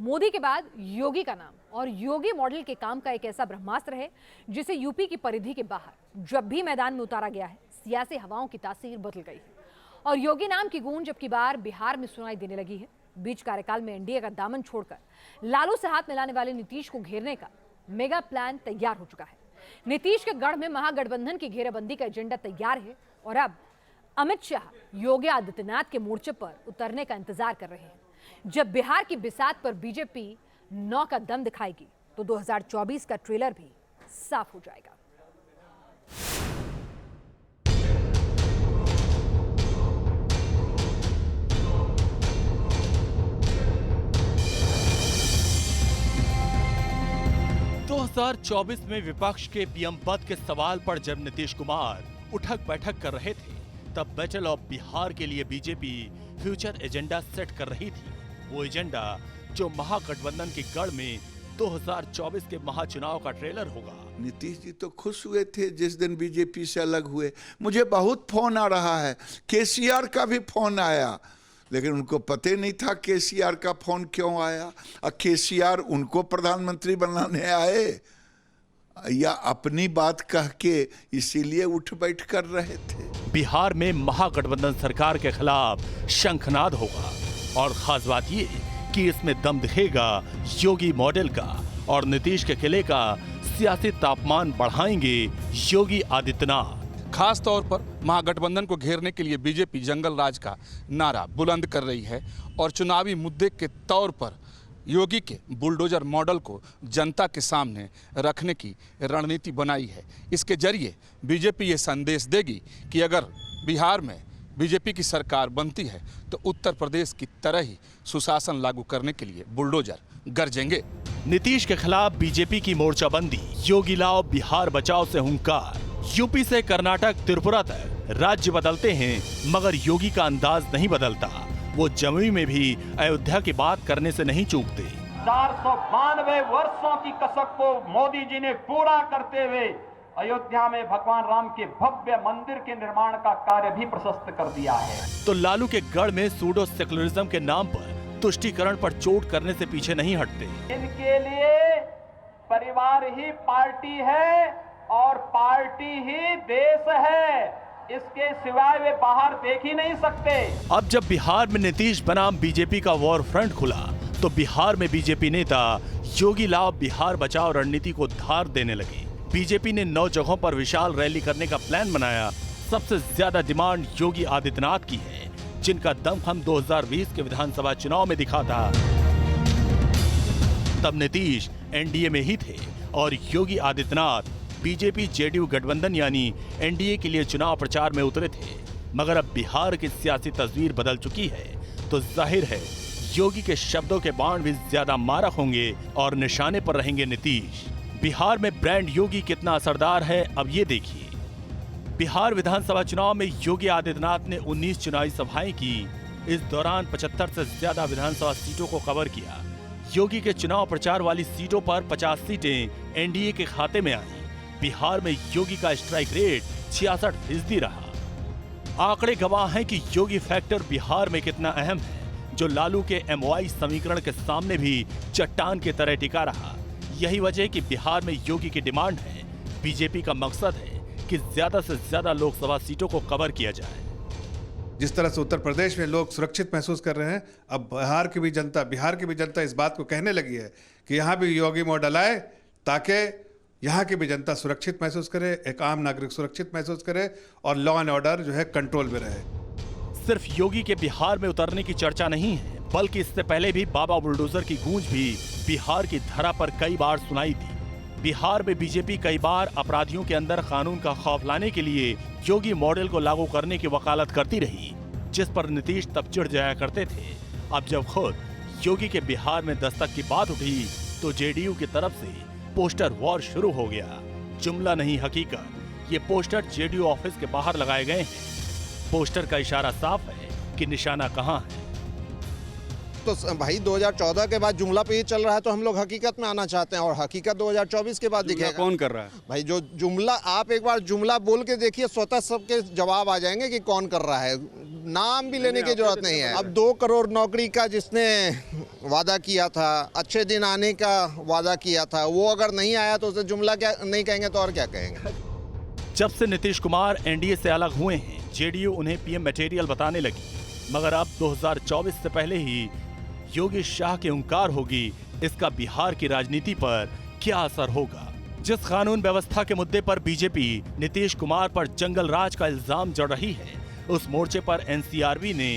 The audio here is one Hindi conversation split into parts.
मोदी के बाद योगी का नाम और योगी मॉडल के काम का एक ऐसा ब्रह्मास्त्र है जिसे यूपी की परिधि के बाहर जब भी मैदान में उतारा गया है, सियासी हवाओं की तासीर बदल गई है और योगी नाम की गूंज अब की बार बिहार में सुनाई देने लगी है। बीच कार्यकाल में एनडीए का दामन छोड़कर लालू से हाथ मिलाने वाले नीतीश को घेरने का मेगा प्लान तैयार हो चुका है। नीतीश के गढ़ में महागठबंधन की घेराबंदी का एजेंडा तैयार है और अब अमित शाह योगी आदित्यनाथ के मोर्चे पर उतरने का इंतजार कर रहे हैं। जब बिहार की बिसात पर बीजेपी 9 का दम दिखाएगी तो 2024 का ट्रेलर भी साफ हो जाएगा। ...2024 में विपक्ष के पीएम पद के सवाल पर जब नीतीश कुमार उठक बैठक कर रहे थे, तब बैटल ऑफ बिहार के लिए बीजेपी फ्यूचर एजेंडा सेट कर रही थी। वो एजेंडा जो महागठबंधन के गढ़ में 2024 के महाचुनाव का ट्रेलर होगा। नीतीश जी तो खुश हुए थे जिस दिन बीजेपी से अलग हुए। मुझे बहुत फोन आ रहा है, केसीआर का भी फोन आया, लेकिन उनको पता नहीं था केसीआर का फोन क्यों आया। और केसीआर उनको प्रधानमंत्री बनाने आए या अपनी बात कह के इसीलिए उठ बैठ कर रहे थे। बिहार में महागठबंधन सरकार के खिलाफ शंखनाद होगा और खास बात ये कि इसमें दम दिखेगा योगी मॉडल का और नीतीश के किले का सियासी तापमान बढ़ाएंगे योगी आदित्यनाथ। खास तौर पर महागठबंधन को घेरने के लिए बीजेपी जंगल राज का नारा बुलंद कर रही है और चुनावी मुद्दे के तौर पर योगी के बुलडोजर मॉडल को जनता के सामने रखने की रणनीति बनाई है। इसके जरिए बीजेपी ये संदेश देगी कि अगर बिहार में बीजेपी की सरकार बनती है तो उत्तर प्रदेश की तरह ही सुशासन लागू करने के लिए बुलडोजर गरजेंगे। नीतीश के खिलाफ बीजेपी की मोर्चाबंदी, योगी लाओ बिहार बचाओ से हुंकार। यूपी से कर्नाटक त्रिपुरा तक राज्य बदलते हैं मगर योगी का अंदाज नहीं बदलता। वो जमुई में भी अयोध्या की बात करने से नहीं चूकते। 492 वर्षों की कसक को मोदी जी ने पूरा करते हुए अयोध्या में भगवान राम के भव्य मंदिर के निर्माण का कार्य भी प्रशस्त कर दिया है। तो लालू के गढ़ में सूडो सेकुलरिज्म के नाम पर तुष्टीकरण पर चोट करने से पीछे नहीं हटते। इनके लिए परिवार ही पार्टी है और पार्टी ही देश है, इसके सिवाय वे बाहर देख ही नहीं सकते। अब जब बिहार में नीतीश बनाम बीजेपी का वॉर फ्रंट खुला तो बिहार में बीजेपी नेता योगी लाओ बिहार बचाओ रणनीति को धार देने लगे। बीजेपी ने 9 जगहों पर विशाल रैली करने का प्लान बनाया। सबसे ज्यादा डिमांड योगी आदित्यनाथ की है, जिनका दम हम 2020 के विधानसभा चुनाव में दिखा था। तब नीतीश एनडीए में ही थे और योगी आदित्यनाथ बीजेपी जेडीयू गठबंधन यानी एनडीए के लिए चुनाव प्रचार में उतरे थे। मगर अब बिहार की सियासी तस्वीर बदल चुकी है तो जाहिर है योगी के शब्दों के बाण भी ज्यादा मारक होंगे और निशाने पर रहेंगे नीतीश। बिहार में ब्रांड योगी कितना असरदार है अब ये देखिए। बिहार विधानसभा चुनाव में योगी आदित्यनाथ ने 19 चुनावी सभाएं की। इस दौरान 75 से ज्यादा विधानसभा सीटों को कवर किया। योगी के चुनाव प्रचार वाली सीटों पर 50 सीटें एनडीए के खाते में आई। बिहार में योगी का स्ट्राइक रेट 66% रहा। आंकड़े गवाह हैं कि योगी फैक्टर बिहार में कितना अहम है, जो लालू के एमओआई समीकरण के सामने भी चट्टान की तरह टिका रहा। यही वजह कि बिहार में योगी की डिमांड है। बीजेपी का मकसद है कि ज्यादा से ज्यादा लोकसभा सीटों को कवर किया जाए। जिस तरह से उत्तर प्रदेश में लोग सुरक्षित महसूस कर रहे हैं, अब बिहार की भी जनता इस बात को कहने लगी है कि यहाँ भी योगी मॉडल आए ताकि यहाँ की भी जनता सुरक्षित महसूस करे, एक आम नागरिक सुरक्षित महसूस करे और लॉ एंड ऑर्डर जो है कंट्रोल में रहे। सिर्फ योगी के बिहार में उतरने की चर्चा नहीं है, बल्कि इससे पहले भी बाबा बुलडोजर की गूंज भी बिहार की धरा पर कई बार सुनाई थी। बिहार में बीजेपी कई बार अपराधियों के अंदर कानून का खौफ लाने के लिए योगी मॉडल को लागू करने की वकालत करती रही, जिस पर नीतीश तब चिढ़ जाया करते थे। अब जब खुद योगी के बिहार में दस्तक की बात उठी तो जेडीयू की तरफ से पोस्टर वॉर शुरू हो गया। जुमला नहीं हकीकत, ये पोस्टर जेडीयू ऑफिस के बाहर लगाए गए हैं। पोस्टर का इशारा साफ है कि निशाना कहां है। तो भाई 2014 के बाद जुमला पे ही चल रहा है, तो हम लोग हकीकत में आना चाहते हैं और हकीकत 2024 के बाद दिखेगा। कौन कर रहा है भाई जो जुमला, आप एक बार जुमला बोल के देखिए, स्वतः सबके जवाब आ जाएंगे कि कौन कर रहा है। नाम भी लेने की जरूरत नहीं है। अब 2 करोड़ नौकरी का जिसने वादा किया था, अच्छे दिन आने का वादा किया था, वो अगर नहीं आया तो उसे जुमला क्या नहीं कहेंगे तो और क्या कहेंगे। जब से नीतीश कुमार एनडीए से अलग हुए हैं, जेडीयू उन्हें पीएम मटेरियल बताने लगी, मगर अब 2024 से पहले ही योगी शाह के हुंकार होगी, इसका बिहार की राजनीति पर क्या असर होगा। जिस कानून व्यवस्था के मुद्दे पर बीजेपी नीतीश कुमार पर जंगल राज का इल्जाम जड़ रही है, उस मोर्चे पर एनसीआरबी ने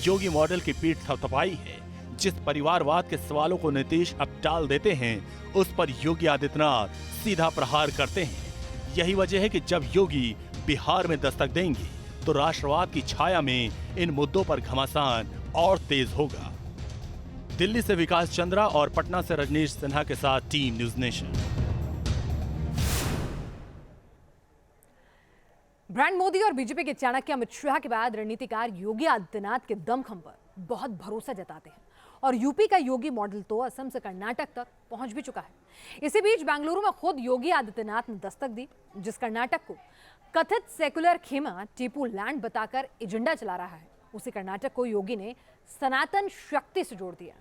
योगी मॉडल की पीठ थपथपाई है। जिस परिवारवाद के सवालों को नीतीश अब टाल देते हैं, उस पर योगी आदित्यनाथ सीधा प्रहार करते हैं। यही वजह है कि जब योगी बिहार में दस्तक देंगे तो राष्ट्रवाद की छाया में इन मुद्दों पर घमासान और तेज होगा। दिल्ली से विकास चंद्रा और पटना से रजनीश सिन्हा के साथ team news nation. Brand Modi और बीजेपी के चाणक्य अमित शाह के बाद रणनीतिकार योगी आदित्यनाथ के दमखम पर बहुत भरोसा जताते हैं और यूपी का योगी मॉडल तो असम से कर्नाटक तक पहुंच भी चुका है। इसी बीच बेंगलुरु में खुद योगी आदित्यनाथ ने दस्तक दी, जिस कर्नाटक को कथित सेकुलर खेमा टीपू लैंड बताकर एजेंडा चला रहा है, उसी कर्नाटक को योगी ने सनातन शक्ति से जोड़ दिया।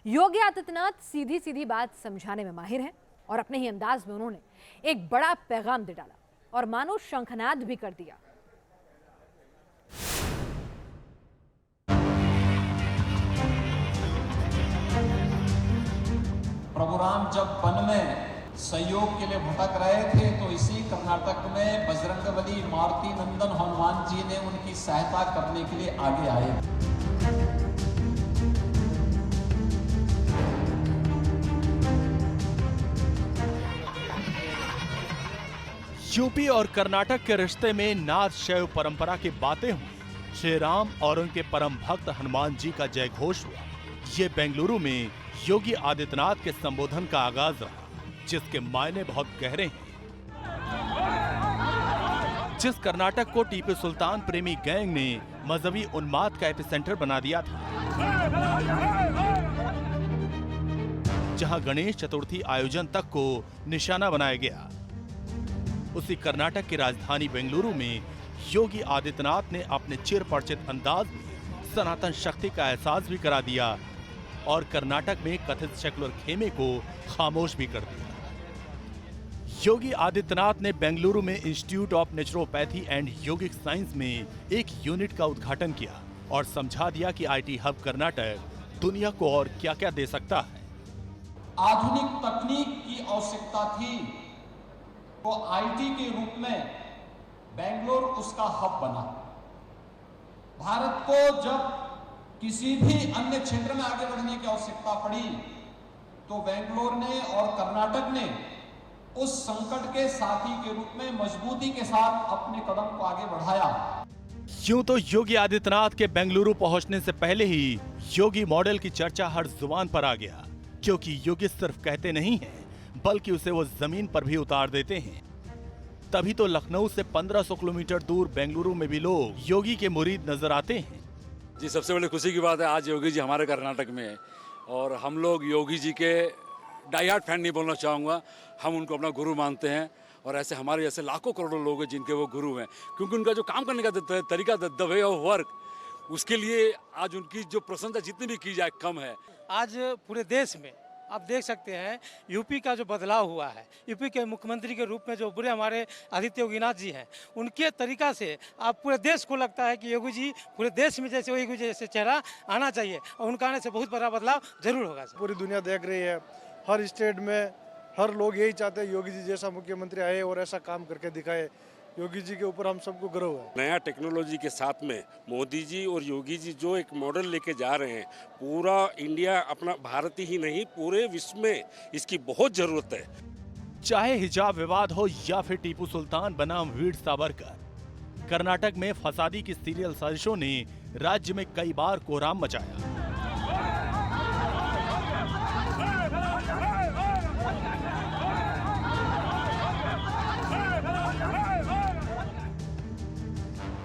योगी आदित्यनाथ सीधी सीधी बात समझाने में माहिर हैं और अपने ही अंदाज में उन्होंने एक बड़ा पैगाम दे डाला और मानो शंखनाद भी कर दिया। प्रभु राम जब वन में सहयोग के लिए भटक रहे थे तो इसी कर्नाटक में बजरंगबली, मारुति नंदन हनुमान जी ने उनकी सहायता करने के लिए आगे आए। यूपी और कर्नाटक के रिश्ते में नाथ शैव परंपरा की बातें हुई। श्री राम और उनके परम भक्त हनुमान जी का जय घोष हुआ। ये बेंगलुरु में योगी आदित्यनाथ के संबोधन का आगाज रहा, जिसके मायने बहुत गहरे हैं। जिस कर्नाटक को टीपू सुल्तान प्रेमी गैंग ने मजहबी उन्माद का एपिसेंटर बना दिया था, जहां गणेश चतुर्थी आयोजन तक को निशाना बनाया गया, उसी कर्नाटक की राजधानी बेंगलुरु में योगी आदित्यनाथ ने अपने चिर परिचित अंदाज में सनातन शक्ति का एहसास भी करा दिया और कर्नाटक में कथित सेकुलर खेमे को खामोश भी कर दिया। योगी आदित्यनाथ ने बेंगलुरु में institute of naturopathy and yogic science में एक यूनिट का उद्घाटन किया और समझा दिया कि आईटी हब कर्नाटक दुनिया को और क्या-क्या दे सकता है। आधुनिक तकनीक की आवश्यकता थी तो आईटी के रूप में बेंगलोर उसका हब बना। भारत को जब किसी भी अन्य क्षेत्र में आगे बढ़ने की आवश्यकता पड़ी तो बेंगलोर ने और कर्नाटक ने उस संकट के साथी के रूप में मजबूती के साथ अपने कदम को आगे बढ़ाया। यूं तो योगी आदित्यनाथ के बेंगलुरु पहुंचने से पहले ही योगी मॉडल की चर्चा हर जुबान पर आ गया, क्योंकि योगी सिर्फ कहते नहीं हैं बल्कि उसे वो जमीन पर भी उतार देते हैं। तभी तो लखनऊ से 1500 किलोमीटर दूर बेंगलुरु में भी लोग योगी के मुरीद नजर आते हैं। जी, सबसे बड़ी खुशी की बात है आज योगी जी हमारे कर्नाटक में है और हम लोग योगी जी के डाई हार्ट फैन नहीं बोलना चाहूँगा, हम उनको अपना गुरु मानते हैं और ऐसे हमारे जैसे लाखों करोड़ों लोग हैं जिनके वो गुरु हैं, क्योंकि उनका जो काम करने का तरीका, द वे ऑफ वर्क, उसके लिए आज उनकी जो प्रशंसा जितनी भी की जाए कम है। आज पूरे देश में आप देख सकते हैं यूपी का जो बदलाव हुआ है, यूपी के मुख्यमंत्री के रूप में जो बुरे हमारे आदित्य योगीनाथ जी हैं, उनके तरीका से आप पूरे देश को लगता है कि योगी जी पूरे देश में जैसे योगी जैसे चेहरा आना चाहिए और उनका आने से बहुत बड़ा बदलाव जरूर होगा। पूरी दुनिया देख रही है, हर स्टेट में हर लोग यही चाहते हैं योगी जी जैसा मुख्यमंत्री आए और ऐसा काम करके दिखाए। योगी जी के ऊपर हम सबको गर्व है। नया टेक्नोलॉजी के साथ में मोदी जी और योगी जी जो एक मॉडल लेके जा रहे हैं, पूरा इंडिया, अपना भारत ही नहीं पूरे विश्व में इसकी बहुत जरूरत है। चाहे हिजाब विवाद हो या फिर टीपू सुल्तान बनाम वीर सावरकर, कर्नाटक में फसादी की सीरियल साजिशों ने राज्य में कई बार कोहराम मचाया।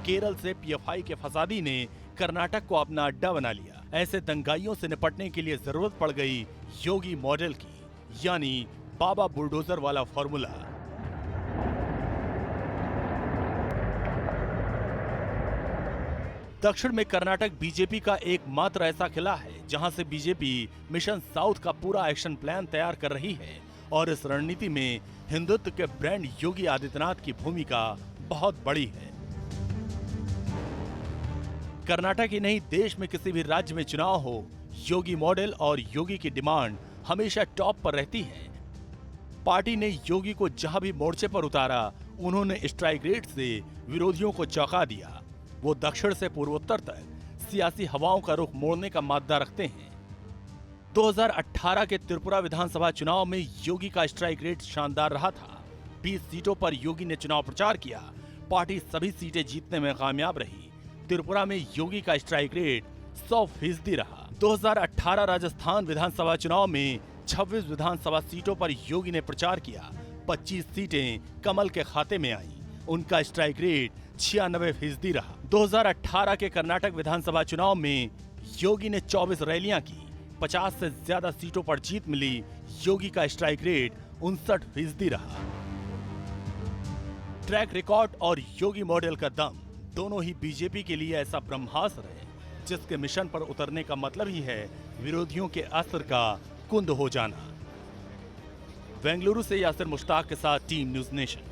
केरल से पीएफआई के फसादी ने कर्नाटक को अपना अड्डा बना लिया। ऐसे दंगाइयों से निपटने के लिए जरूरत पड़ गई योगी मॉडल की, यानी बाबा बुलडोजर वाला फॉर्मूला। दक्षिण में कर्नाटक बीजेपी का एकमात्र ऐसा किला है जहां से बीजेपी मिशन साउथ का पूरा एक्शन प्लान तैयार कर रही है, और इस रणनीति में हिंदुत्व के ब्रांड योगी आदित्यनाथ की भूमिका बहुत बड़ी है। कर्नाटक ही नहीं, देश में किसी भी राज्य में चुनाव हो, योगी मॉडल और योगी की डिमांड हमेशा टॉप पर रहती है। पार्टी ने योगी को जहां भी मोर्चे पर उतारा, उन्होंने स्ट्राइक रेट से विरोधियों को चौंका दिया। वो दक्षिण से पूर्वोत्तर तक सियासी हवाओं का रुख मोड़ने का मादा रखते हैं। 2018 के त्रिपुरा विधानसभा चुनाव में योगी का स्ट्राइक रेट शानदार रहा था। 20 सीटों पर योगी ने चुनाव प्रचार किया, पार्टी सभी सीटें जीतने में कामयाब रही। त्रिपुरा में योगी का स्ट्राइक रेट 100% रहा। 2018 राजस्थान विधानसभा चुनाव में 26 विधानसभा सीटों पर योगी ने प्रचार किया, 25 सीटें कमल के खाते में आईं। उनका स्ट्राइक रेट 96% रहा। 2018 के कर्नाटक विधानसभा चुनाव में योगी ने 24 रैलियां की, 50 से ज्यादा सीटों पर जीत मिली। योगी का स्ट्राइक रेट 59% रहा। ट्रैक रिकॉर्ड और योगी मॉडल का दम दोनों ही बीजेपी के लिए ऐसा ब्रह्मास्त्र है जिसके मिशन पर उतरने का मतलब ही है विरोधियों के अस्त्र का कुंद हो जाना। बेंगलुरु से यासिर मुश्ताक के साथ टीम न्यूज़ नेशन।